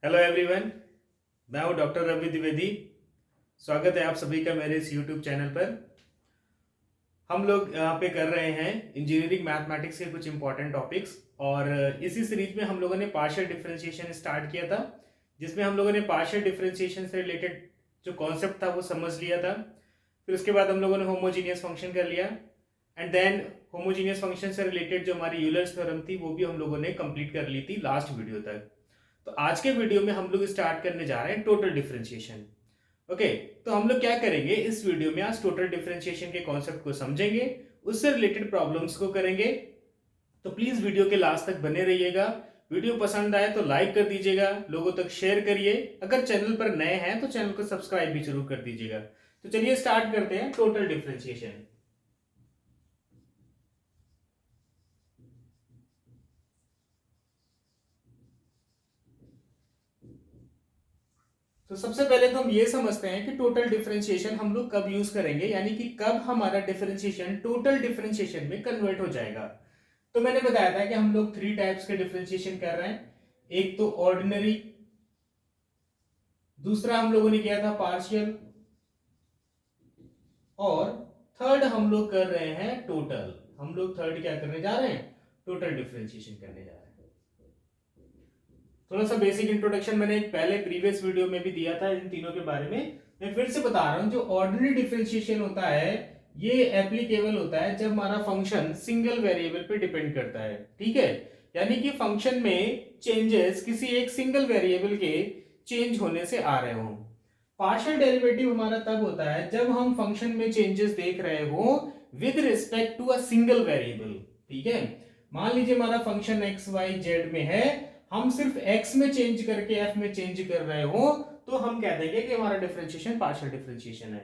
Hello everyone. मैं हूं doctor Ravi Dwivedi. स्वागत है आप सभी का मेरे इस यूट्यूब चैनल पर। हम लोग यहाँ पे कर रहे हैं इंजीनियरिंग मैथमेटिक्स के कुछ इंपॉर्टेंट टॉपिक्स, और इसी सीरीज में हम लोगों ने पार्शियल डिफरेंशिएशन स्टार्ट किया था, जिसमें हम लोगों ने पार्शियल डिफरेंशिएशन से रिलेटेड जो कॉन्सेप्ट था वो समझ लिया था। फिर उसके बाद हम लोगों ने होमोजीनियस फंक्शन कर लिया, एंड देन होमोजीनियस फंक्शन से रिलेटेड जो हमारी यूलर्स थ्योरम थी वो भी हम लोगों ने कंप्लीट कर ली थी लास्ट वीडियो तक। तो आज के वीडियो में हम लोग स्टार्ट करने जा रहे हैं टोटल डिफरेंशिएशन। ओके, तो हम लोग क्या करेंगे इस वीडियो में, आज टोटल डिफरेंशिएशन के कॉन्सेप्ट को समझेंगे, उससे रिलेटेड प्रॉब्लम्स को करेंगे। तो प्लीज वीडियो के लास्ट तक बने रहिएगा। वीडियो पसंद आए तो लाइक कर दीजिएगा, लोगों तक शेयर करिए। अगर चैनल पर नए हैं तो चैनल को सब्सक्राइब भी जरूर कर दीजिएगा। तो चलिए स्टार्ट करते हैं टोटल डिफरेंशिएशन। तो सबसे पहले तो हम ये समझते हैं कि टोटल डिफरेंशिएशन हम लोग कब यूज करेंगे, यानी कि कब हमारा डिफरेंशिएशन टोटल डिफरेंशिएशन में कन्वर्ट हो जाएगा। तो मैंने बताया था कि हम लोग 3 टाइप्स के डिफरेंशिएशन कर रहे हैं। एक तो ऑर्डिनरी, दूसरा हम लोगों ने किया था पार्शियल, और थर्ड हम लोग कर रहे हैं टोटल। हम लोग थर्ड क्या करने जा रहे हैं? टोटल डिफरेंशिएशन करने जा रहे हैं। थोड़ा सा बेसिक इंट्रोडक्शन मैंने एक पहले प्रीवियस वीडियो में भी दिया था इन तीनों के बारे में। मैं फिर से बता रहा हूं, जो ऑर्डिनरी डिफरेंशिएशन होता है ये एप्लीकेबल होता है जब हमारा फंक्शन सिंगल वेरिएबल पे डिपेंड करता है। ठीक है, यानी कि फंक्शन में चेंजेस किसी एक सिंगल वेरिएबल के चेंज होने से आ रहे हों। पार्शियल डेरिवेटिव हमारा तब होता है जब हम फंक्शन में चेंजेस देख रहे हो with respect to a single variable. ठीक है, मान लीजिए हमारा फंक्शन एक्स वाई जेड में है, हम सिर्फ x में चेंज करके f में चेंज कर रहे हो तो हम कह देंगे कि हमारा डिफरेंशिएशन पार्शियल डिफरेंशिएशन है।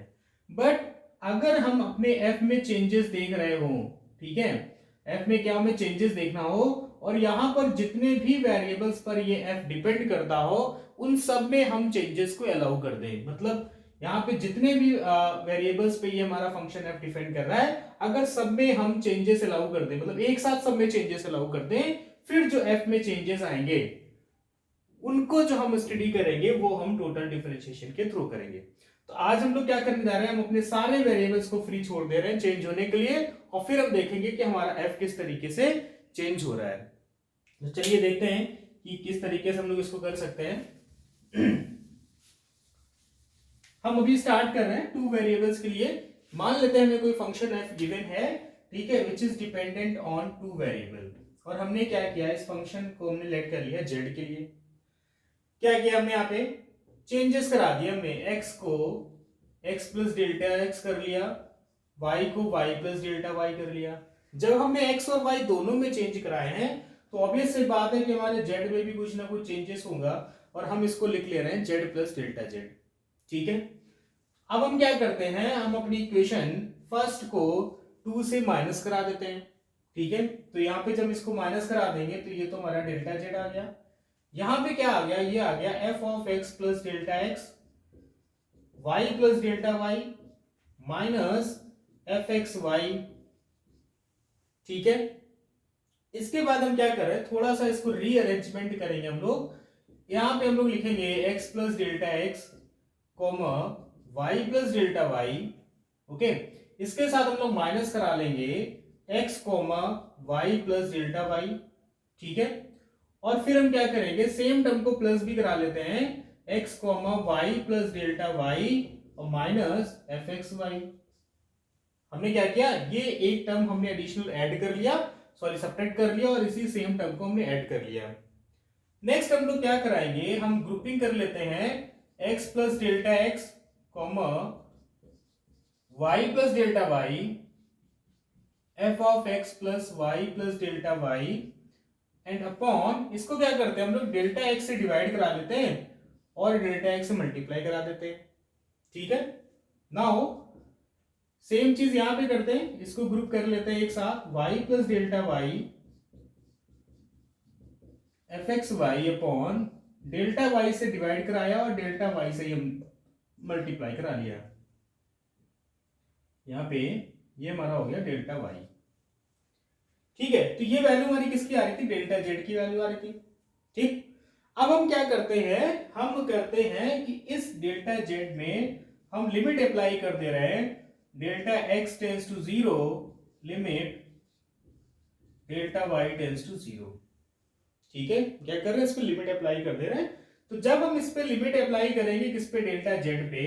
बट अगर हम अपने f में चेंजेस देख रहे हो, ठीक है, f में क्या हमें चेंजेस देखना हो और यहां पर जितने भी वेरिएबल्स पर ये f डिपेंड करता हो उन सब में हम चेंजेस को अलाउ कर दें। मतलब यहाँ पे जितने भी वेरिएबल्स पे ये हमारा फंक्शन f डिपेंड कर रहा है, अगर सब में हम चेंजेस अलाउ कर दें, मतलब एक साथ सब में चेंजेस अलाउ कर दें, फिर जो f में चेंजेस आएंगे उनको जो हम स्टडी करेंगे वो हम टोटल डिफरेंशिएशन के थ्रू करेंगे। तो आज हम लोग क्या करने जा रहे हैं, हम अपने सारे वेरिएबल्स को फ्री छोड़ दे रहे हैं चेंज होने के लिए, और फिर हम देखेंगे कि हमारा f किस तरीके से चेंज हो रहा है। तो चलिए देखते हैं कि किस तरीके से हम लोग इसको कर सकते हैं। हम अभी स्टार्ट कर रहे हैं 2 वेरिएबल्स के लिए। मान लेते हैं हमें कोई फंक्शन f गिवन है, ठीक है, which is dependent on 2 variable, और हमने क्या किया, इस फंक्शन को हमने लेट कर लिया z के लिए। क्या किया हमने यहाँ पे, चेंजेस करा दिया हमने, x को x प्लस डेल्टा x कर लिया, y को y प्लस डेल्टा y कर लिया। जब हमने x और y दोनों में चेंज कराए हैं तो ऑब्वियस सी बात है कि हमारे z में भी कुछ ना कुछ चेंजेस होगा, और हम इसको लिख ले रहे हैं z प्लस डेल्टा z। ठीक है, अब हम क्या करते हैं, हम अपनी इक्वेशन फर्स्ट को 2 से माइनस करा देते हैं। ठीक है, तो यहाँ पे जब इसको माइनस करा देंगे तो ये तो हमारा डेल्टा जेड आ गया। यहां पे क्या आ गया, ये आ गया F of X plus delta X Y plus delta Y minus F X Y. ठीक है, इसके बाद हम क्या कर रहे हैं, थोड़ा सा इसको रीअरेंजमेंट करेंगे हम लोग। यहां पे हम लोग लिखेंगे X plus delta X comma Y plus delta Y. Okay, इसके साथ हम लोग माइनस करा लेंगे X comma Y plus delta Y. ठीक है, और फिर हम क्या करेंगे, सेम टर्म को प्लस भी करा लेते हैं, X comma Y plus delta Y और माइनस एफ एक्स वाई। हमने क्या किया, ये एक टर्म हमने एडिशनल ऐड कर लिया, सॉरी सब्ट्रैक्ट कर लिया, और इसी सेम टर्म को हमने ऐड कर लिया। नेक्स्ट हम लोग क्या कराएंगे, हम ग्रुपिंग कर लेते हैं X plus delta X comma Y plus delta Y F of X plus Y plus delta Y and upon, इसको क्या करते हैं हम लोग, डेल्टा एक्स से डिवाइड करा लेते हैं और डेल्टा एक्स से मल्टीप्लाई करा देते हैं। ठीक है, नाउ सेम चीज यहां पे करते हैं, इसको ग्रुप कर लेते हैं एक साथ, y plus delta Y F X Y upon delta Y से डिवाइड कराया और डेल्टा वाई से मल्टीप्लाई करा लिया। यहां पे ये हमारा हो गया डेल्टा वाई। ठीक है, तो ये वैल्यू हमारी किसकी आ रही थी, डेल्टा जेड की वैल्यू आ रही थी। ठीक, अब हम क्या करते हैं, हम करते हैं कि इस डेल्टा जेड में हम लिमिट अप्लाई कर दे रहे हैं, delta x tends to zero, limit delta Y tends to zero. ठीक है, क्या कर रहे हैं, इस पे लिमिट अप्लाई कर दे रहे हैं। तो जब हम इस पे लिमिट अप्लाई करेंगे किस पे, डेल्टा जेड पे,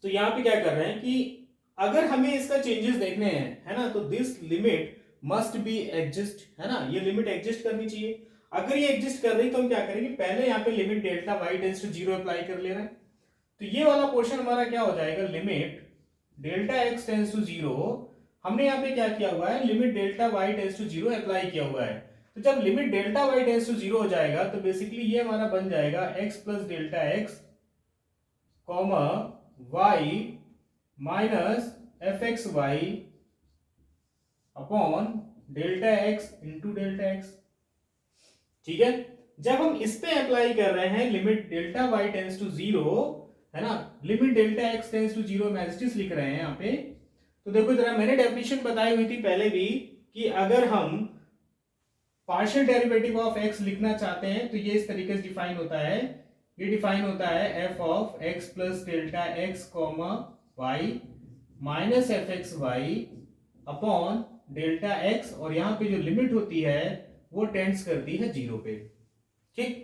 तो यहां पे क्या कर रहे हैं कि अगर हमें इसका चेंजेस देखने हैं, है ना, तो this limit must be adjust, है ना, ये लिमिट एडजस्ट करनी चाहिए। अगर ये एडजस्ट कर रही तो हम क्या करेंगे, पहले यहाँ पे limit delta Y tends to zero apply कर ले रहे हैं। तो ये वाला पोर्शन हमारा क्या हो जाएगा, limit delta x tends to zero, हमने यहाँ पे क्या किया हुआ है, limit delta Y tends to zero apply किया हुआ है। तो जब limit delta Y tends to zero हो जाएगा तो बेसिकली ये हमारा बन जाएगा X plus delta X comma Y minus F X Y upon delta X into delta X. ठीक है, जब हम इस पे अप्लाई कर रहे हैं limit delta Y tends to zero, है ना, limit delta x tends to zero में एज इट इज लिख रहे हैं यहाँ पे। तो देखो जरा, मैंने डेफिनेशन बताई हुई थी पहले भी कि अगर हम पार्शियल डेरिवेटिव ऑफ एक्स लिखना चाहते हैं तो ये इस तरीके से डिफाइन होता है, ये डिफाइन होता है F of X plus delta X comma Y minus F X Y upon delta X, और यहाँ पे जो लिमिट होती है वो टेंड्स करती है जीरो पे। ठीक,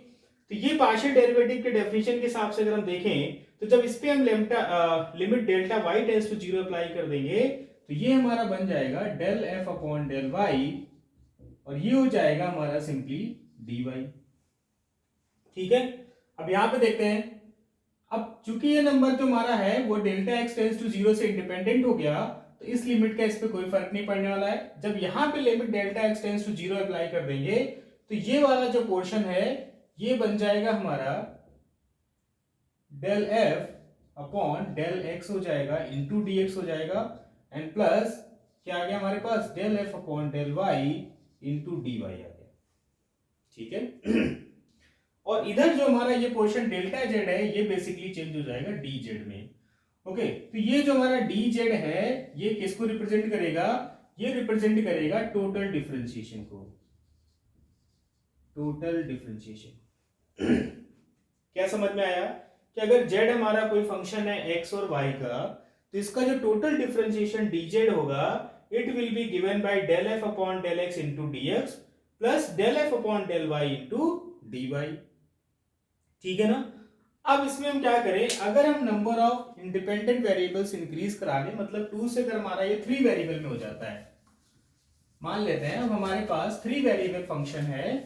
तो ये पार्शियल डेरिवेटिव के डेफिनेशन के हिसाब से अगर हम देखें तो जब इस पे हम limit delta y tends to zero apply कर देंगे तो ये हमारा बन जाएगा del F upon del y, और ये हो जाएगा हमारा सिंपली डी वाई। ठीक है, अब यहां पे देखते हैं, अब चूंकि ये नंबर जो हमारा है वो delta x tends to zero से इंडिपेंडेंट हो गया, तो इस लिमिट का इस पे कोई फर्क नहीं पड़ने वाला है। जब यहां पे limit delta x tends to zero apply कर देंगे तो ये वाला जो पोर्शन है ये बन जाएगा हमारा del F upon del x हो जाएगा इंटू डी एक्स हो जाएगा, एंड प्लस क्या आ गया हमारे पास, del F upon del Y into D Y आ गया। ठीक है, और इधर जो हमारा ये पोर्शन डेल्टा जेड है ये बेसिकली चेंज हो जाएगा डी जेड में। ओके, तो ये जो हमारा डी जेड है ये किसको रिप्रेजेंट करेगा, ये रिप्रेजेंट करेगा टोटल डिफरेंशिएशन को, टोटल डिफरेंशिएशन। क्या समझ में आया कि अगर z हमारा कोई फंक्शन है x और y का, तो इसका जो टोटल डिफरेंशिएशन dz होगा it will be given by del f upon del x into dx plus del f upon del y into dy। ठीक है ना, अब इसमें हम क्या करें, अगर हम number of independent variables increase करा दें, मतलब 2 से अगर हमारा ये 3 वेरिएबल में हो जाता है, मान लेते हैं अब हमारे पास 3 वेरिएबल फंक्शन है,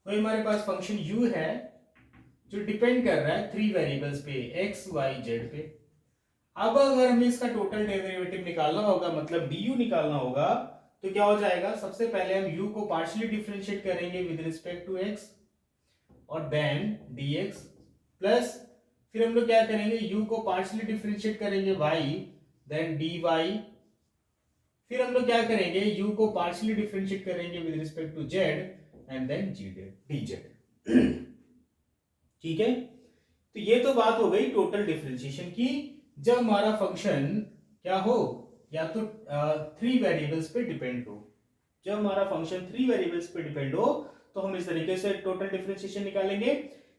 तो हमारे पास फंक्शन u है जो डिपेंड कर रहा है 3 वेरिएबल्स पे, x y z पे। अब अगर हमें इसका टोटल डेरिवेटिव निकालना होगा, मतलब du निकालना होगा, तो क्या हो जाएगा, सबसे पहले हम u को पार्शियली डिफरेंशिएट करेंगे विद रिस्पेक्ट टू x और देन dx, प्लस फिर हम लोग क्या करेंगे, u को पार्शियली डिफरेंशिएट करेंगे y देन dy, फिर हम लोग क्या करेंगे, u को पार्शियली डिफरेंशिएट करेंगे with respect to z and then dz। ठीक है, तो ये तो बात हो गई टोटल डिफरेंशिएशन की, जब हमारा फंक्शन क्या हो, या तो 3 वेरिएबल्स पे डिपेंड हो। जब हमारा फंक्शन 3 वेरिएबल्स पे डिपेंड हो तो हम इस तरीके से टोटल डिफरेंशिएशन निकालेंगे।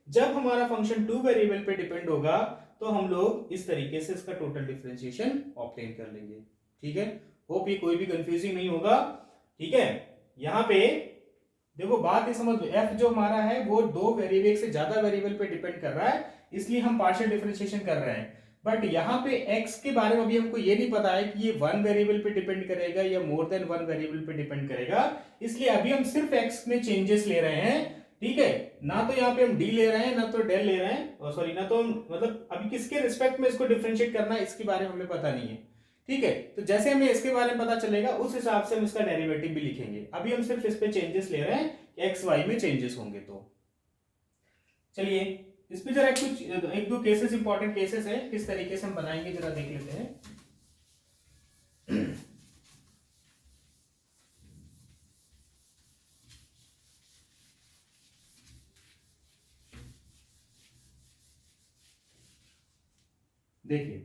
जब हमारा फंक्शन 2 वेरिएबल पे डिपेंड होगा तो हम लोग इस तरीके से इसका टोटल डिफरेंशिएशन ऑब्टेन कर लेंगे। ठीक है, होप ये कोई भी कंफ्यूजिंग नहीं होगा। ठीक है, यहाँ पे देखो बात ये समझ लो, f जो हमारा है वो 2 वेरिएबल से ज्यादा वेरिएबल पे डिपेंड कर रहा है, इसलिए हम पार्शियल डिफरेंशिएशन कर रहे हैं। बट यहाँ पे x के बारे में अभी हमको ये नहीं पता है कि ये 1 वेरिएबल पे डिपेंड करेगा या मोर देन 1 वेरिएबल पे डिपेंड करेगा, इसलिए अभी हम सिर्फ x में चेंजेस ले रहे हैं। ठीक है, ना तो यहाँ पे हम d ले रहे हैं ना तो del ले रहे हैं, सॉरी ना तो हम मतलब अभी किसके रिस्पेक्ट में इसको डिफरेंशिएट करना है इसके बारे में हमें पता नहीं है। ठीक है, तो जैसे हमें इसके बारे में पता चलेगा उस हिसाब से हम इसका डेरिवेटिव भी लिखेंगे। अभी हम सिर्फ इस पे चेंजेस ले रहे हैं, एक्स वाई में चेंजेस होंगे। तो चलिए इस पे जरा कुछ 1-2 केसेस, इंपॉर्टेंट केसेस है, किस तरीके से हम बनाएंगे जरा देख लेते हैं। देखिए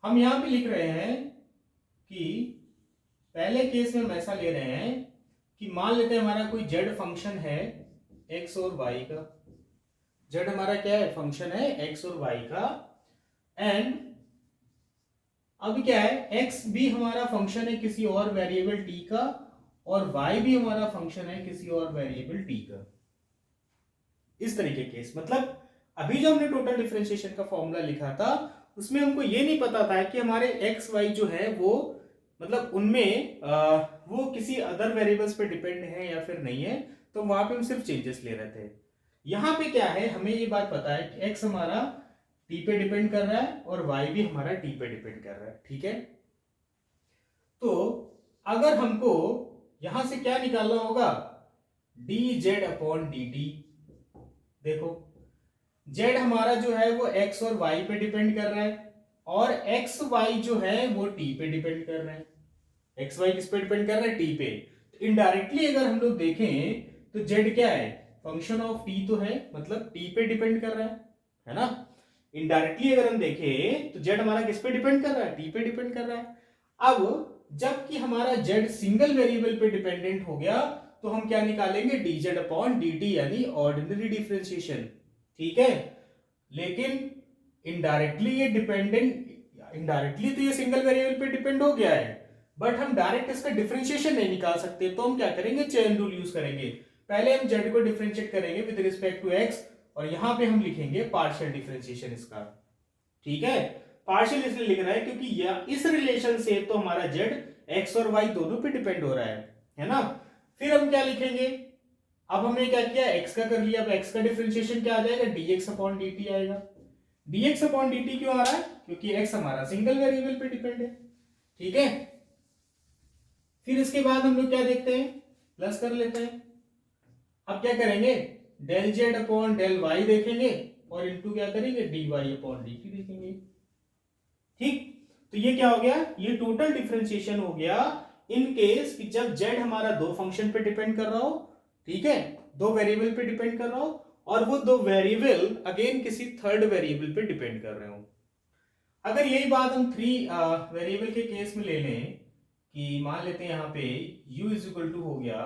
हम यहां पे लिख रहे हैं कि पहले केस में हम ऐसा ले रहे हैं कि मान लेते हैं हमारा कोई जेड फंक्शन है एक्स और वाई का, जेड हमारा क्या है, फंक्शन है एक्स और वाई का, एंड अब क्या है, एक्स भी हमारा फंक्शन है किसी और वेरिएबल टी का, और वाई भी हमारा फंक्शन है किसी और वेरिएबल टी का। इस तरीके केस, मतलब अभी जो हमने टोटल डिफरेंशिएशन का फॉर्मूला लिखा था उसमें हमको ये नहीं पता था कि हमारे एक्स वाई जो है वो मतलब उनमें वो किसी अदर वेरिएबल्स पे डिपेंड है या फिर नहीं है, तो वहां पे हम सिर्फ चेंजेस ले रहे थे। यहाँ पे क्या है, हमें ये बात पता है कि एक्स हमारा टी पे डिपेंड कर रहा है और वाई भी हमारा टी पे डिपेंड कर रहा है, ठीक है। तो अगर हमको यहां से क्या निकालना होगा, D z upon d T. देखो जेड हमारा जो है वो एक्स और वाई पे डिपेंड कर रहा है, और एक्स वाई जो है वो टी पे डिपेंड कर रहे हैं। एक्स वाई किस पे डिपेंड कर रहा है, टी पे। इनडायरेक्टली अगर हम लोग देखें तो जेड क्या है, फंक्शन ऑफ टी तो है, मतलब टी पे डिपेंड कर रहा है ना। इनडायरेक्टली अगर हम देखें तो जेड हमारा किस पे डिपेंड कर रहा है, टी पे डिपेंड कर रहा है। अब जबकि हमारा जेड सिंगल वेरिएबल पे डिपेंडेंट हो गया तो हम क्या निकालेंगे, D z upon d T, यानी ऑर्डिनरी डिफरेंशिएशन, ठीक है। लेकिन इनडायरेक्टली ये इनडायरेक्टली तो ये सिंगल वेरिएबल पे डिपेंड हो गया है, बट हम डायरेक्ट इसका डिफरेंशिएशन नहीं निकाल सकते, तो हम क्या करेंगे, चेन रूल यूज करेंगे। पहले हम जेड को डिफरेंशिएट करेंगे विद रिस्पेक्ट टू एक्स, और यहां पे हम लिखेंगे पार्शियल डिफरेंशिएशन इसका, ठीक है। पार्शियल इसलिए लिख रहा है क्योंकि इस रिलेशन से तो हमारा जेड एक्स और वाई दोनों पे डिपेंड हो रहा है ना। फिर हम क्या लिखेंगे, अब हमने क्या किया, x का कर लिया, अब x का डिफरेंशिएशन क्या आ जाएगा, dx अपॉन dt आएगा। dx अपॉन dt क्यों आ रहा है, क्योंकि x हमारा सिंगल वेरिएबल पे डिपेंड है, ठीक है। फिर इसके बाद हम लोग क्या देखते हैं, प्लस कर लेते हैं। अब क्या करेंगे, del z upon del y देखेंगे, और इनटू क्या करेंगे, dy अपॉन dt देखेंगे, ठीक। तो ये क्या हो गया, ये टोटल डिफरेंशिएशन हो गया इन केस कि जब z हमारा दो फंक्शन पे डिपेंड कर रहा हो, ठीक है, दो वेरिएबल पे डिपेंड कर रहा हो, और वो दो वेरिएबल अगेन किसी थर्ड वेरिएबल पे डिपेंड कर रहे हो। अगर यही बात हम थ्री वेरिएबल के केस में ले लें कि मान लेते हैं यहाँ पे u इज इक्वल टू हो गया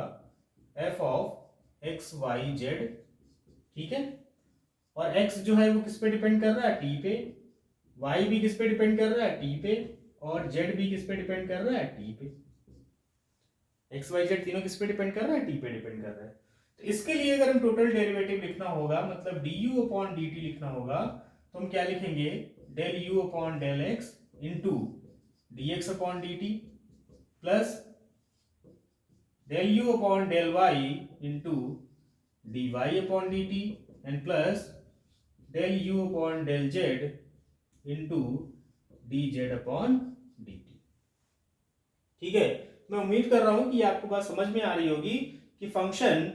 f of x y z, ठीक है, और x जो है वो किस पे डिपेंड कर रहा है, t पे, y भी किस पे डिपेंड कर रहा है, t पे, और z भी किस पे डिपेंड कर रहा है, t पे। एक्स वाई जेड तीनों किस पे डिपेंड कर रहा है, टी पे डिपेंड कर रहा है। तो इसके लिए अगर हम टोटल डेरिवेटिव लिखना होगा, मतलब d u upon d t लिखना होगा, तो हम क्या लिखेंगे, del you upon del x into d x upon d t, plus del you upon del Y into D y upon d t, and plus del you upon del z into d z upon d t, ठीक है। मैं उम्मीद कर रहा हूं कि आपको बात समझ में आ रही होगी कि फंक्शन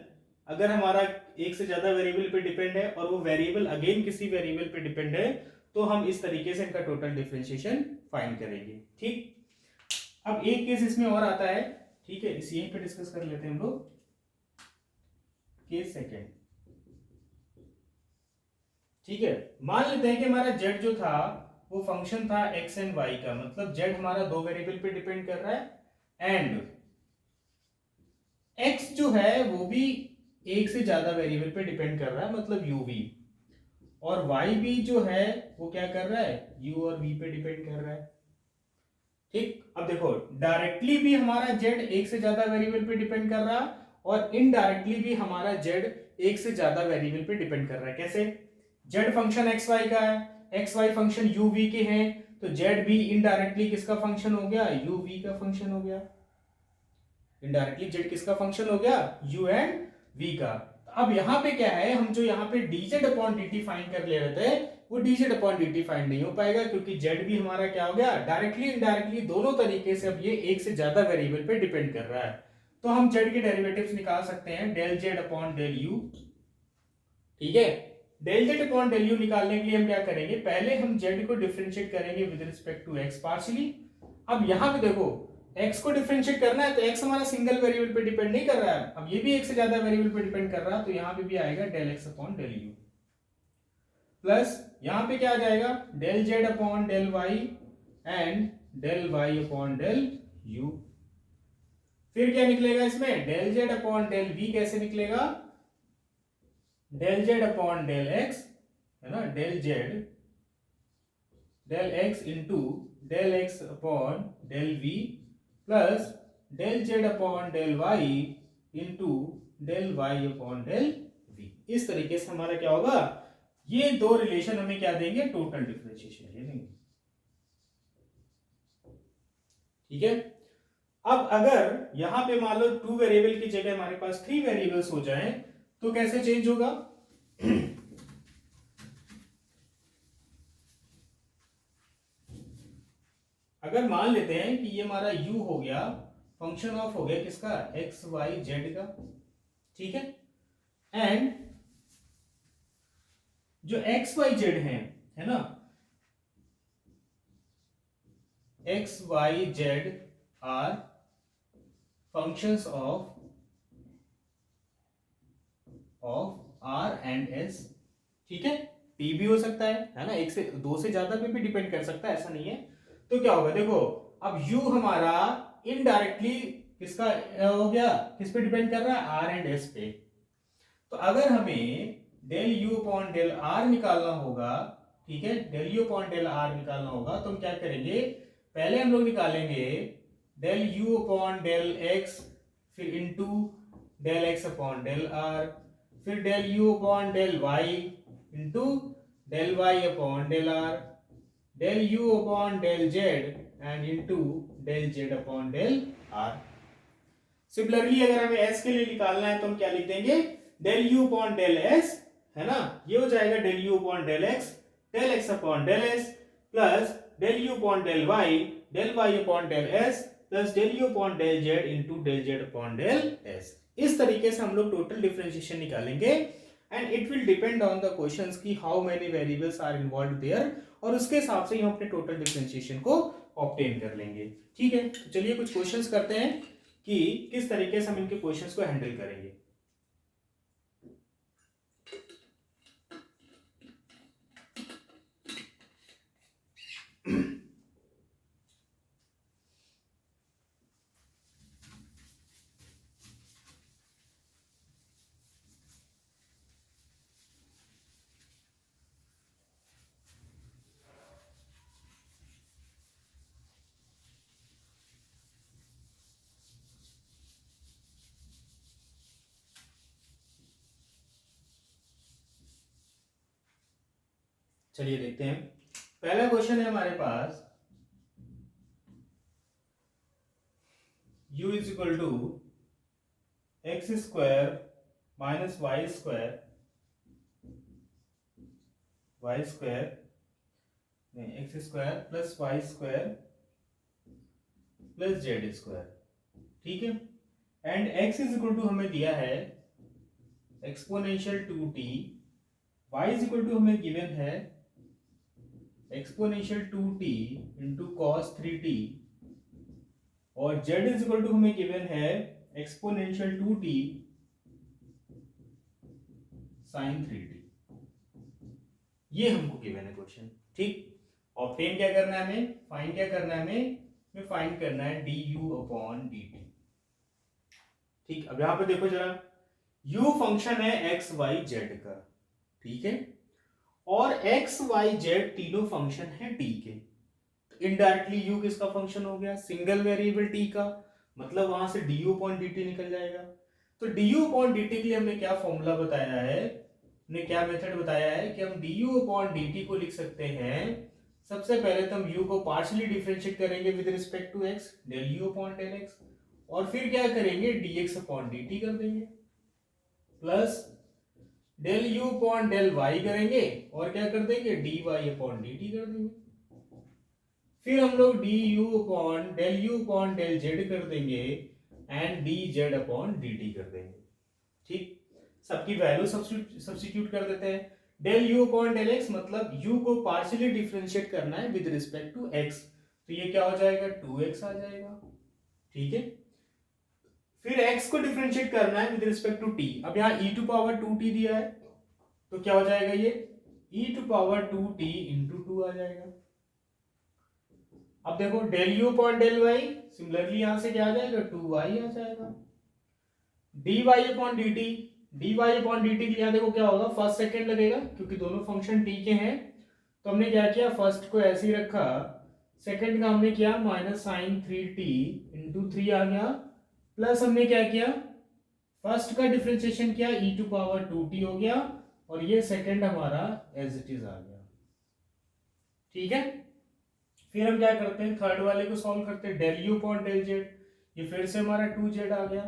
अगर हमारा एक से ज्यादा वेरिएबल पे डिपेंड है और वो वेरिएबल अगेन किसी वेरिएबल पे डिपेंड है, तो हम इस तरीके से इनका टोटल डिफरेंशिएशन फाइंड करेंगे, ठीक। अब एक केस इसमें और आता है, ठीक है, इस यहीं पे डिस्कस कर लेते हैं हम लोग। केस सेकेंड, ठीक है, मान लेते हैं कि हमारा z जो था वो फंक्शन था x एंड y का, मतलब z हमारा दो वेरिएबल पे डिपेंड कर रहा है, एंड x जो है वो भी एक से ज्यादा वेरिएबल पे डिपेंड कर रहा है, मतलब u v, और y भी जो है वो क्या कर रहा है, u और v पे डिपेंड कर रहा है, ठीक। अब देखो डायरेक्टली भी हमारा z एक से ज्यादा वेरिएबल पे डिपेंड कर रहा है, और इनडायरेक्टली भी हमारा z एक से ज्यादा वेरिएबल पे डिपेंड कर रहा है। कैसे, z फंक्शन एक्स वाई का है, x y function u v के हैं, तो z भी इनडायरेक्टली किसका फंक्शन हो गया, यू वी का फंक्शन हो गया। इनडायरेक्टली z किसका फंक्शन हो गया, u एंड v का। अब यहाँ पे क्या है, हम जो यहाँ पे dz अपॉन dt फाइंड कर ले रहे थे, वो dz अपॉन dt फाइंड नहीं हो पाएगा, क्योंकि z भी हमारा क्या हो गया, डायरेक्टली इनडायरेक्टली दोनों तरीके से अब ये एक से ज्यादा वेरिएबल पे डिपेंड कर रहा है। तो हम z के डेरिवेटिव्स निकाल सकते हैं, del z upon del u, ठीक है। Del z upon del u निकालने के लिए हम क्या करेंगे, पहले हम z को डिफरेंशिएट करेंगे with respect to x partially. अब यहाँ पे देखो x को डिफरेंशिएट करना है तो x हमारा सिंगल वेरिएबल पे डिपेंड नहीं कर रहा है, अब ये भी एक से ज्यादा वेरिएबल पे डिपेंड कर रहा है, तो यहाँ पे भी आएगा del x upon del u, plus यहाँ पे क्या आ जाएगा, del z upon del y and del y upon del u, फिर क्या निकलेगा इसमें, del z upon del v कैसे निकलेगा, del z upon del x, है ना, del z del x into del x upon del v plus del z upon del Y into del y upon del v. इस तरीके से हमारा क्या होगा, ये दो रिलेशन हमें क्या देंगे, टोटल डिफरेंशिएशन ये देंगे। ठीक है। अब अगर यहां पे मान लो 2 वेरिएबल की जगह हमारे पास 3 वेरिएबल्स हो जाएं तो कैसे चेंज होगा अगर मान लेते हैं कि ये हमारा u हो गया, फंक्शन ऑफ हो गया किसका, x y z का, ठीक है, एंड जो x y z है ना, x y z are functions of r and s, ठीक है, p भी हो सकता है ना, एक से दो से ज्यादा पे भी डिपेंड कर सकता है, ऐसा नहीं है। तो क्या होगा देखो, अब u हमारा इनडायरेक्टली किसका हो गया, किस पे डिपेंड कर रहा है, r एंड s पे। तो अगर हमें del u upon del r निकालना होगा, ठीक है, del u upon del r निकालना होगा, तो हम क्या करेंगे, पहले हम लोग निकालेंगे del u upon del x, फिर into del x upon del r, फिर del u upon del y into del y upon del r, del u upon del z and into del z upon del r। Similarly अगर हमें s के लिए निकालना है तो हम क्या लिख देंगे, del u upon del s, है ना, ये हो जाएगा del u upon del x upon del s plus del u upon del y upon del s plus del u upon del z into del z upon del s। इस तरीके से हम लोग टोटल डिफरेंशिएशन निकालेंगे and it will depend on the questions की how many variables are involved there, और उसके हिसाब से ही हम अपने टोटल डिफरेंशिएशन को ऑब्टेन कर लेंगे। ठीक है, तो चलिए कुछ क्वेश्चंस करते हैं कि किस तरीके से हम इनके क्वेश्चंस को हैंडल करेंगे। चलिए देखते हैं, पहला क्वेश्चन है हमारे पास, u is equal to X square minus Y square नहीं, X square plus Y square plus Z square, ठीक है, and x is equal to हमें दिया है exponential 2t, y is equal to हमें गिवन है exponential 2t into cos 3t, और z is equal to हमें गिवन है एक्सपोनेंशियल 2t साइन 3t। ये हमको गिवन है क्वेश्चन, ठीक। ऑब्टेन क्या करना है हमें, फाइंड क्या करना है हमें फाइंड करना है du अपॉन dt, ठीक। अब यहां पे देखो जरा, u फंक्शन है x y z का, ठीक है, और x y z तीनों फंक्शन है t के, तो इनडायरेक्टली u किसका फंक्शन हो गया, सिंगल वेरिएबल t का, मतलब वहां से du अपॉन dt निकल जाएगा। तो du अपॉन dt के लिए हमने क्या फॉर्मूला बताया है, हमने क्या मेथड बताया है कि हम du अपॉन dt को लिख सकते हैं, सबसे पहले तो हम u को पार्शियली डिफरेंशिएट करेंगे with respect to x, del u upon del x, और फिर क्या करेंगे dx अपॉन dt कर देंगे, plus del u upon del y करेंगे और क्या कर देंगे dy अपॉन dt कर देंगे, फिर हम लोग du अपॉन डेल z कर देंगे एंड dz अपॉन dt कर देंगे, ठीक। सबकी वैल्यू सब्स्टिट्यूट कर देते हैं, del u upon del x मतलब u को पार्शियली डिफरेंशिएट करना है विद रिस्पेक्ट टू x, तो ये क्या हो जाएगा 2x आ जाएगा, ठीक है। फिर x को डिफरेंशिएट करना है विद रिस्पेक्ट टू t, अब यहाँ e टू पावर 2t दिया है, तो क्या हो जाएगा ये e to power 2t into 2 आ जाएगा, अब देखो del you upon del y, similarly यहां से क्या आ जाएगा, 2y आ जाएगा। dy अपॉन dt, dy अपॉन dt के लिए यहाँ देखो क्या होगा, फर्स्ट सेकंड लगेगा क्योंकि दोनों फंक्शन t के हैं। तो हमने क्या किया, फर्स्ट को ऐसे ही रखा, सेकंड का हमने किया माइनस साइन 3t इंटू 3 आ गया, प्लस हमने क्या किया, फर्स्ट का डिफरेंशिएशन किया e टू पावर 2t हो गया, और ये सेकंड हमारा एज इट इज आ गया। ठीक है, फिर हम क्या करते हैं, थर्ड वाले को सॉल्व करते हैं, del you upon del z, ये फिर से हमारा 2z आ गया।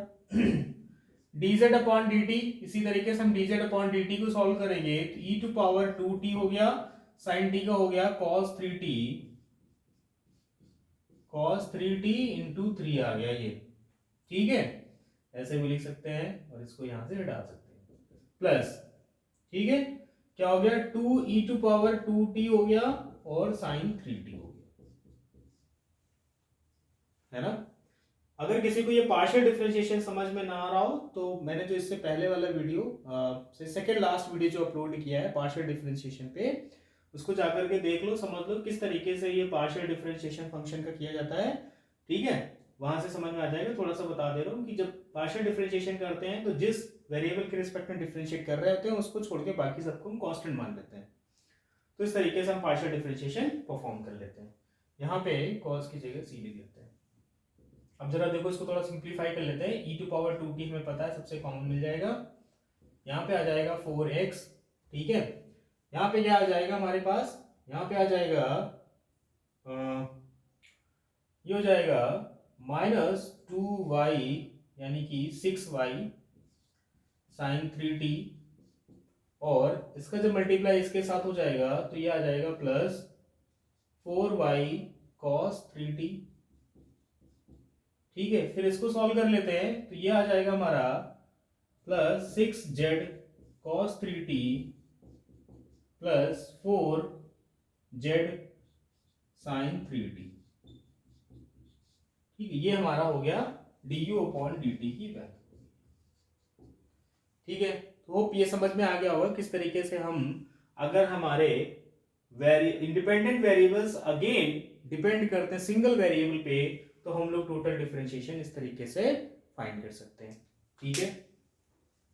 dz अपॉन dt, इसी तरीके से हम dz अपॉन dt को सॉल्व करेंगे तो e टू पावर 2t हो गया, साइन t का हो गया cos 3t इंटू 3 आ गया ये। ठीक है, ऐसे भी लिख सकते हैं और इसको यहां से हटा सकते हैं, प्लस, ठीक है, क्या हो गया, 2e टू पावर 2t हो गया और साइन 3t हो गया, है ना। अगर किसी को ये पार्शियल डिफरेंशिएशन समझ में ना आ रहा हो तो मैंने जो इससे पहले वाला वीडियो से सेकंड लास्ट वीडियो जो अपलोड किया है पार्शियल डिफरेंशिएशन पे, उसको जाकर के देख लो, समझ लो किस तरीके से ये पार्शियल डिफरेंशिएशन फंक्शन का किया जाता है। ठीक है, वहां से समझ में आ जाएगा। थोड़ा सा बता दे रहा हूँ कि जब पार्शियल डिफरेंशिएशन करते हैं तो जिस वेरिएबल के रिस्पेक्ट में डिफरेंशिएट कर रहे होते हैं उसको छोड़ के बाकी सबको हम कांस्टेंट मान लेते हैं। तो इस तरीके से हम पार्शियल डिफरेंशिएशन परफॉर्म कर लेते हैं। यहाँ पे cos की जगह c लिख देते हैं। अब जरा देखो इसको थोड़ा सिंप्लीफाई कर लेते हैं, e टू पावर 2t हमें पता है सबसे कॉमन मिल जाएगा, यहाँ पे आ जाएगा 4x। ठीक है, यहाँ पे क्या आ जाएगा हमारे पास, यहाँ पे आ जाएगा ये हो जाएगा माइनस 2y यानी कि 6y साइन 3t, और इसका जब मल्टीप्लाई इसके साथ हो जाएगा तो ये आ जाएगा प्लस 4y cos 3t। ठीक है, फिर इसको सॉल्व कर लेते हैं तो ये आ जाएगा हमारा plus 6z cos 3t plus 4z sin 3t। ठीक है, ये हमारा हो गया du अपॉन dt की वैल्यू। ठीक है, तो होप ये समझ में आ गया होगा किस तरीके से हम, अगर हमारे इंडिपेंडेंट वेरिएबल्स अगेन डिपेंड करते हैं सिंगल वेरिएबल पे, तो हम लोग टोटल डिफरेंशिएशन इस तरीके से फाइंड कर सकते हैं। ठीक है,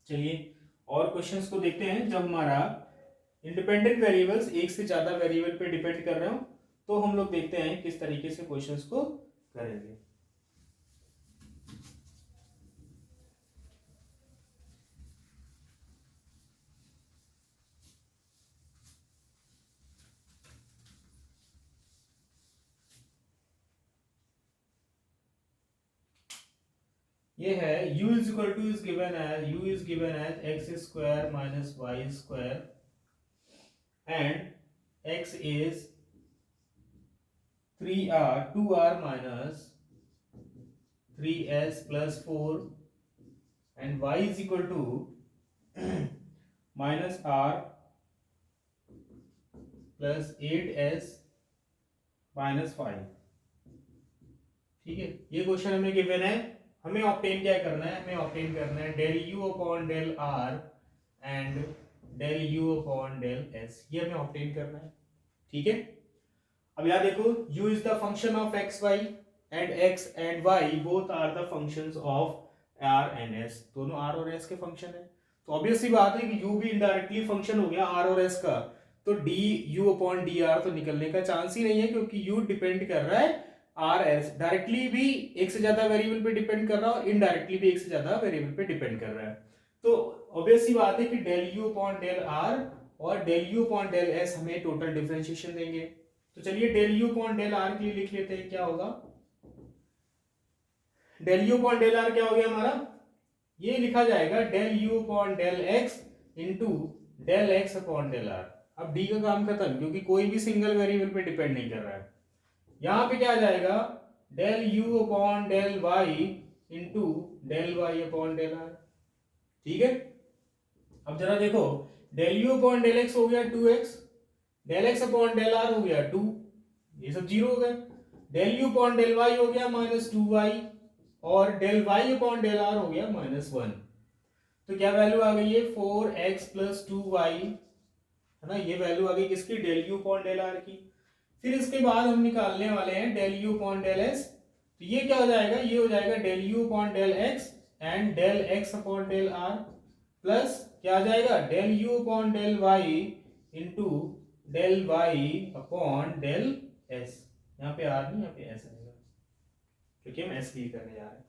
चलिए और क्वेश्चंस को देखते हैं। जब हमारा इंडिपेंडेंट वेरिएबल्स एक से ज्यादा वेरिएबल पे डिपेंड कर रहे हो तो हम लोग देखते हैं किस तरीके से क्वेश्चंस को करेंगे। ये है u is equal to is given as x square minus Y square and x is 2r minus 3s plus 4 and y is equal to minus r plus 8s minus 5। ठीक है, ये क्वेश्चन हमें given है, हमें obtain क्या करना है, हमें ऑब्टेन करना है del you upon del r and del you upon del s, ये हमें ऑब्टेन करना है। ठीक है, अब यहाँ देखो u is the function of x y and x and y both are the functions of r and s, दोनों r और s के फंक्शन है। तो ऑब्वियस सी बात है कि u भी इनडायरेक्टली फंक्शन हो गया r और s का, तो du अपॉन dr तो निकलने का चांस ही नहीं है क्योंकि u डिपेंड कर रहा है आर एस, डायरेक्टली भी एक से ज्यादा वेरिएबल पे डिपेंड कर रहा है और इनडायरेक्टली भी एक से ज्यादा वेरिएबल पे डिपेंड कर रहा है। तो ऑब्वियस सी बात है कि del you upon del R और del you upon del S हमें टोटल डिफरेंशिएशन देंगे। तो चलिए del you upon del R के लिए लिख लेते हैं, क्या होगा, del you upon del R क्या हो गया हमारा, ये लिखा जाएगा del you upon del x into del x upon del R. अब डी का काम खत्म क्योंकि कोई भी सिंगल वेरिएबल पे डिपेंड नहीं कर रहा है। यहां पे क्या आ जाएगा, del you upon del Y into del y upon del r. ठीक है, अब जरा देखो del you upon del x हो गया 2x, del x upon del r हो गया 2, ये सब जीरो हो गए, del you upon del y हो गया माइनस 2y और del y upon del r हो गया माइनस 1। तो क्या वैल्यू आ गई है 4x प्लस 2y, है ना, ये वैल्यू आ गई किसकी, del you upon del r की। फिर इसके बाद हम निकालने वाले हैं del you upon del s. तो ये क्या हो जाएगा, ये हो जाएगा del you upon del x and del x upon del r, plus क्या आ जाएगा del you upon del Y into del y upon del s. यहाँ पे आर नहीं, यहाँ पे एस आएगा क्योंकि हम एस की करने जा रहे हैं।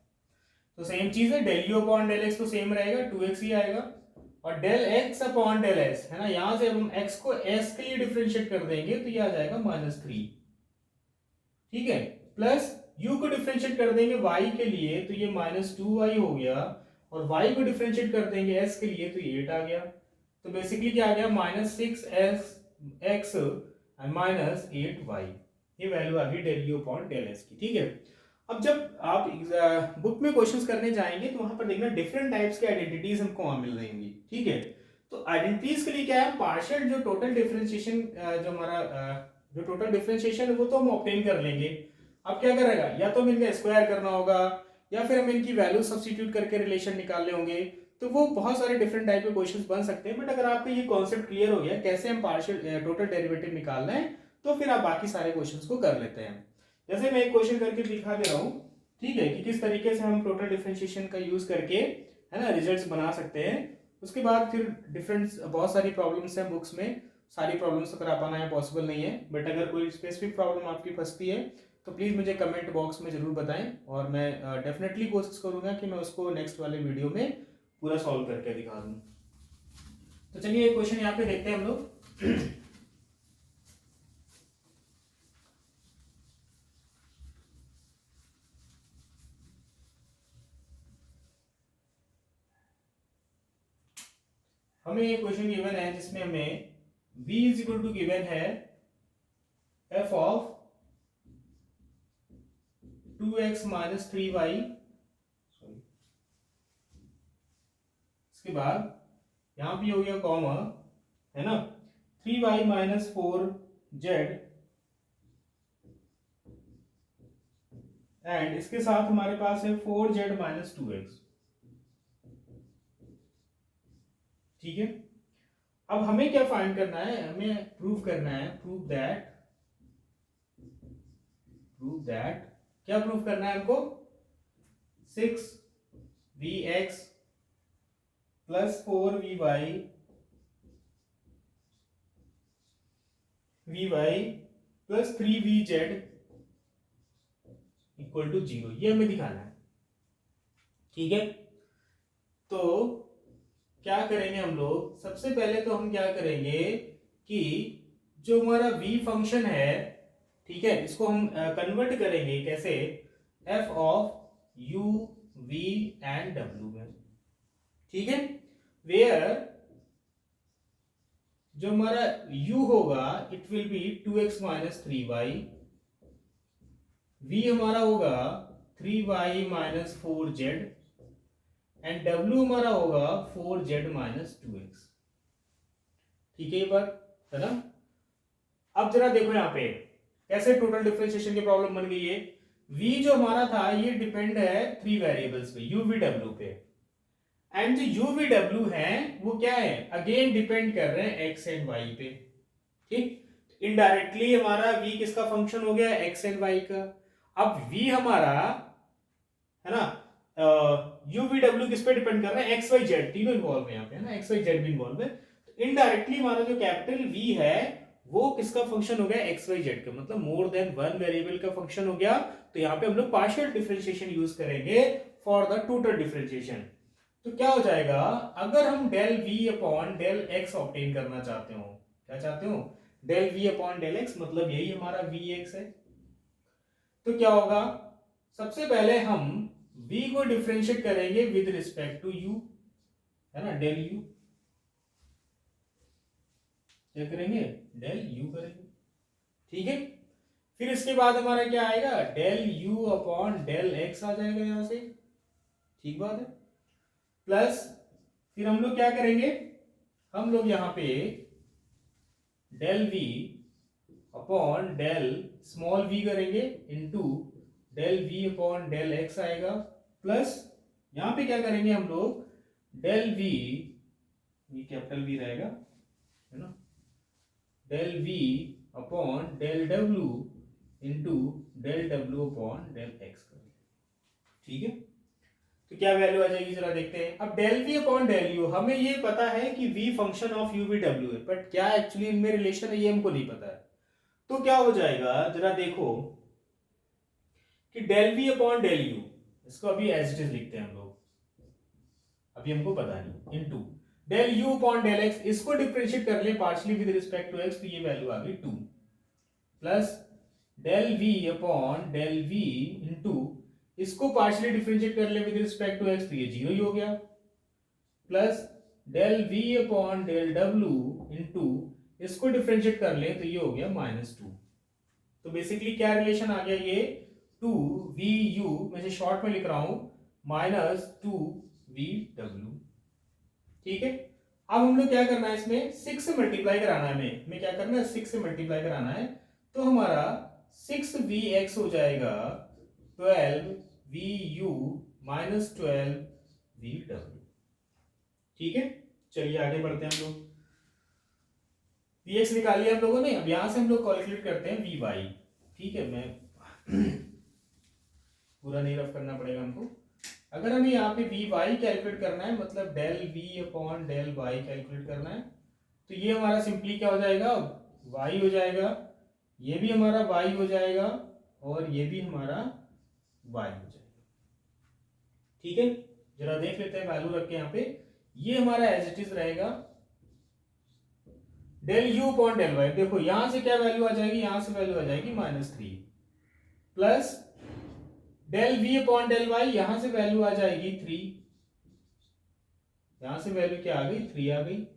तो सेम चीज है, del you upon del x तो सेम रहेगा, 2x ही आएगा, और del x upon del s है ना, यहां से हम x को s के लिए डिफरेंशिएट कर देंगे तो ये आ जाएगा -3, ठीक है, प्लस u को डिफरेंशिएट कर देंगे y के लिए तो ये -2y हो गया, और y को डिफरेंशिएट कर देंगे s के लिए तो ये 8 आ गया। तो बेसिकली क्या आ गया, -6x -8y, ये वैल्यू आ गई del you upon del s की, ठीक है। अब जब आप बुक में क्वेश्चंस करने जाएंगे तो वहां पर देखना डिफरेंट टाइप्स के आइडेंटिटीज हमको वहां मिल जाएंगी, ठीक है। तो आइडेंटिटीज के लिए क्या है, पार्शियल जो टोटल डिफरेंशिएशन जो हमारा जो टोटल डिफरेंशिएशन है वो तो हम ऑब्टेन कर लेंगे। अब क्या करेगा, या तो हमें इनका स्क्वायर करना होगा या फिर हमें इनकी वैल्यू सब्स्टिट्यूट करके रिलेशन निकालने होंगे। तो वो बहुत सारे डिफरेंट टाइप के क्वेश्चंस बन सकते हैं, बट अगर आपको ये कॉन्सेप्ट क्लियर हो गया कैसे हम पार्शियल टोटल डेरिवेटिव निकालना है तो फिर आप बाकी सारे क्वेश्चंस को कर लेते हैं। जैसे मैं एक क्वेश्चन करके दिखा दे रहा हूँ, ठीक है, कि किस तरीके से हम टोटल डिफरेंशिएशन का यूज करके है ना रिजल्ट्स बना सकते हैं। उसके बाद फिर डिफरेंट बहुत सारी प्रॉब्लम्स हैं बुक्स में, सारी प्रॉब्लम्स तो करा पाना है पॉसिबल नहीं है, बट अगर कोई स्पेसिफिक प्रॉब्लम आपकी फंसती है तो प्लीज़ मुझे कमेंट बॉक्स में ज़रूर बताएं, और मैं डेफिनेटली कोशिश करूंगा कि मैं उसको नेक्स्ट वाले वीडियो में पूरा सॉल्व करके दिखा दूँ। तो चलिए एक क्वेश्चन यहाँ पे देखते हैं हम लोग। हमें ये क्वेश्चन गिवन है जिसमें हमें v is equal to given है f of 2x minus 3y, sorry, इसके बाद यहां पे हो गया कॉमा है ना 3y माइनस 4z, एंड इसके साथ हमारे पास है 4z माइनस 2x, ठीक है। अब हमें क्या फाइंड करना है, हमें प्रूव करना है, प्रूव दैट क्या प्रूव करना है हमको, 6vx plus 4vy plus 3vz equal to 0, ये हमें दिखाना है, ठीक है। तो क्या करेंगे हम लोग, सबसे पहले तो हम क्या करेंगे कि जो हमारा v फंक्शन है, ठीक है, इसको हम कन्वर्ट करेंगे कैसे, f of u v and w में, ठीक है, वेयर जो हमारा u होगा it will B 2x minus 3y, v हमारा होगा 3y minus 4z and w हमारा होगा 4z माइनस 2x, ठीक है, ये बात है ना। अब जरा देखो यहाँ पे कैसे टोटल डिफरेंशिएशन की प्रॉब्लम बन गई है। v जो हमारा था ये डिपेंड है 3 वेरिएबल्स पे, u v w पे, एंड जो u v w है वो क्या है, अगेन डिपेंड कर रहे हैं x एंड y पे, ठीक। इनडायरेक्टली हमारा v किसका फंक्शन हो गया, x एंड y का। अब v हमारा है ना u v w किस पे डिपेंड कर रहा है, x y z तीनों इन्वॉल्व है यहाँ पे, है ना, x y z भी इन्वॉल्व है। तो इनडायरेक्टली हमारा जो कैपिटल v है वो किसका फंक्शन हो गया, एक्स वाई जेड का, मतलब मोर देन वन वेरिएबल का फंक्शन हो गया। तो यहाँ पे हम लोग पार्शियल डिफरेंशिएशन यूज करेंगे फॉर द टोटल डिफरेंशिएशन। तो क्या हो जाएगा, अगर हम del v upon del x obtain करना चाहते हो, क्या चाहते हो, del v upon del x, मतलब यही हमारा vx है। तो क्या होगा, सबसे पहले हम v को डिफरेंशिएट करेंगे विद रिस्पेक्ट टू u, है ना, डेल u, क्या करेंगे, डेल u करेंगे, ठीक है। फिर इसके बाद हमारा क्या आएगा, del u upon del x आ जाएगा यहां से, ठीक बात है, प्लस फिर हम लोग क्या करेंगे, हम लोग यहां पे del v upon del small v करेंगे into del v upon del x आएगा, प्लस यहां पे क्या करेंगे हम लोग, डेल v, ये कैपिटल v रहेगा, है ना, del v upon del W into del W upon del x कर लें। ठीक है, तो क्या वैल्यू आ जाएगी जरा देखते हैं। अब del v upon del u, हमें ये पता है कि v function of u v डब्ल्यू है, बट क्या एक्चुअली इनमें रिलेशन है ये हमको नहीं पता है। तो क्या हो जाएगा जरा देखो कि del v upon del u, इसको अभी एज इट इज लिखते हैं हम लोग, अभी हमको पता नहीं, into del you upon del x, इसको डिफरेंशिएट कर ले partially with respect to x, तो ये वैल्यू आ गई 2 plus del v upon del v into इसको पार्शियली डिफरेंशिएट कर ले विद रिस्पेक्ट टू एक्स, तो ये 0 ही हो गया, plus del v upon del W into इसको डिफरेंशिएट कर ले तो ये हो गया -2। तो बेसिकली क्या रिलेशन आ गया, ये 2VU में से शॉर्ट में लिख रहा हूं -2VW। ठीक है, अब हम लोग क्या करना है, इसमें 6 से मल्टीप्लाई कराना है, हमें क्या करना है, 6 से मल्टीप्लाई कराना है, तो हमारा 6VX हो जाएगा 12VU माइनस 12VW। ठीक है, चलिए आगे बढ़ते हैं हम लोग। VX निकाल लिया हम लोगों ने, अब यहां से हम लोग कैलकुलेट करते हैं VY। ठीक है, मैं पूरा नहीं रफ करना पड़ेगा हमको। अगर हमें यहाँ पे VY कैलकुलेट करना है, मतलब del V upon del Y calculate करना है, तो ये हमारा सिंपली क्या हो जाएगा, Y हो जाएगा, ये भी हमारा Y हो जाएगा और ये भी हमारा Y हो जाएगा। ठीक है, जरा देख लेते हैं वैल्यू रख के यहाँ पे, ये हमारा एज इट इज रहेगा del U upon del Y। देखो यहां से क्या वैल्यू आ जाएगी, यहां से वैल्यू आ जाएगी -3 plus del V upon del Y, यहां से वैल्यू आ जाएगी 3, यहां से वैल्यू क्या आ गई, 3 आ गई,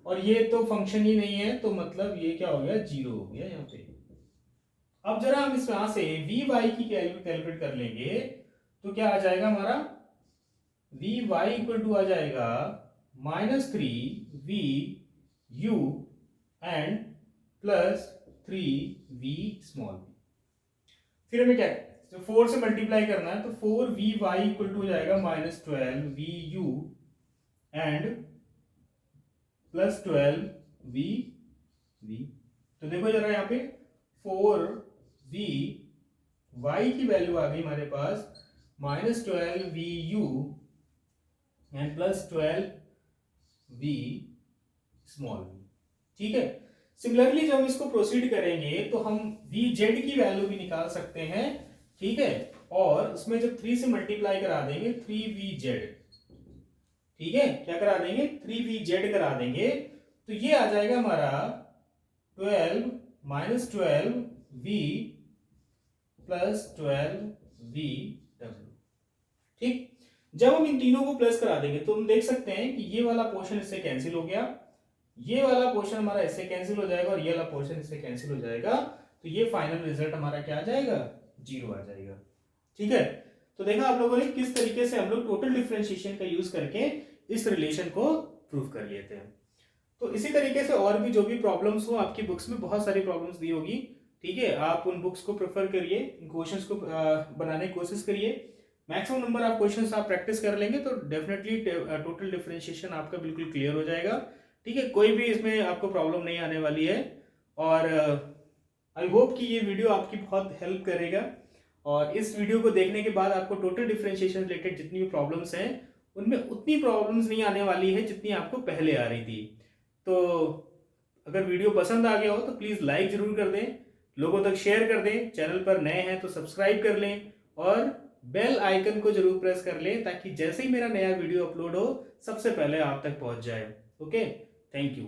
और ये तो फंक्शन ही नहीं है, तो मतलब ये क्या हो गया, 0 हो गया यहाँ पे। अब जरा हम इस यहां से VY की कैलकुलेट कर लेंगे, तो क्या आ जाएगा हमारा VY इक्वल टू आ जाएगा -3VU एंड +3V स्मॉल। फिर हमें क्या, तो 4 से मल्टीप्लाई करना है, तो 4VY इक्वल टू हो जाएगा -12VU एंड +12VV। तो देखो जरा यहाँ पे 4VY की वैल्यू आ गई हमारे पास -12VU एंड +12V स्मॉल। ठीक है, सिमिलरली जब हम इसको प्रोसीड करेंगे तो हम VZ की वैल्यू भी निकाल सकते हैं। ठीक है, और उसमें जब 3 से मल्टीप्लाई करा देंगे 3VZ, ठीक है, क्या करा देंगे, 3VZ करा देंगे, तो ये आ जाएगा हमारा 12 -12V +12VW। ठीक, जब हम इन तीनों को प्लस करा देंगे तो हम देख सकते हैं कि ये वाला पोर्शन इससे कैंसिल हो गया, ये वाला पोर्शन हमारा इससे कैंसिल हो जाएगा और ये वाला पोर्शन इससे कैंसिल हो जाएगा, तो ये फाइनल रिजल्ट हमारा क्या आ जाएगा, 0 आ जाएगा। ठीक है, तो देखा आप लोगों ने किस तरीके से हम लोग टोटल डिफरेंशिएशन का यूज करके इस रिलेशन को प्रूव कर लेते हैं। तो इसी तरीके से और भी जो भी प्रॉब्लम्स हो, आपकी बुक्स में बहुत सारी प्रॉब्लम्स दी होगी। ठीक है, आप उन बुक्स को प्रेफर करिए, इन क्वेश्चंस को बनाने की कोशिश करिए, मैक्सिमम नंबर ऑफ क्वेश्चंस आप प्रैक्टिस कर लेंगे तो डेफिनेटली टोटल डिफरेंशिएशन आपका बिल्कुल क्लियर हो जाएगा। ठीक है, कोई भी इसमें आपको प्रॉब्लम नहीं आने वाली है, और आई होप कि ये वीडियो आपकी बहुत हेल्प करेगा, और इस वीडियो को देखने के बाद आपको टोटल डिफरेंशिएशन रिलेटेड जितनी भी प्रॉब्लम्स हैं उनमें उतनी प्रॉब्लम्स नहीं आने वाली है जितनी आपको पहले आ रही थी। तो अगर वीडियो पसंद आ गया हो तो प्लीज़ लाइक ज़रूर कर दें, लोगों तक शेयर कर दें, चैनल पर नए हैं तो सब्सक्राइब कर लें और बेल आइकन को जरूर प्रेस कर लें ताकि जैसे ही मेरा नया वीडियो अपलोड हो सबसे पहले आप तक पहुंच जाए। Okay, thank you.